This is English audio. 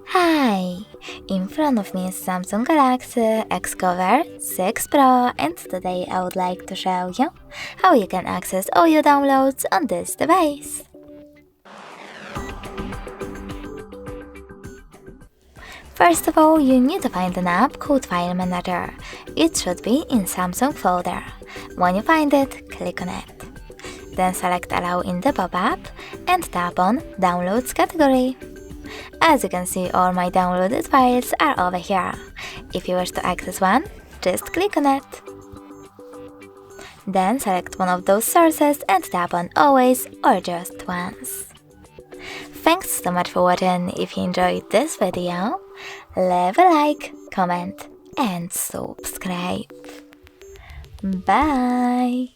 Hi! In front of me is Samsung Galaxy Xcover6 Pro, and today I would like to show you how you can access all your downloads on this device. First of all, you need to find an app called File Manager. It should be in Samsung folder. When you find it, click on it. Then select Allow in the pop-up and tap on Downloads category. As you can see, all my downloaded files are over here. If you wish to access one, just click on it. Then select one of those sources and tap on Always or Just Once. Thanks so much for watching. If you enjoyed this video, leave a like, comment and subscribe. Bye!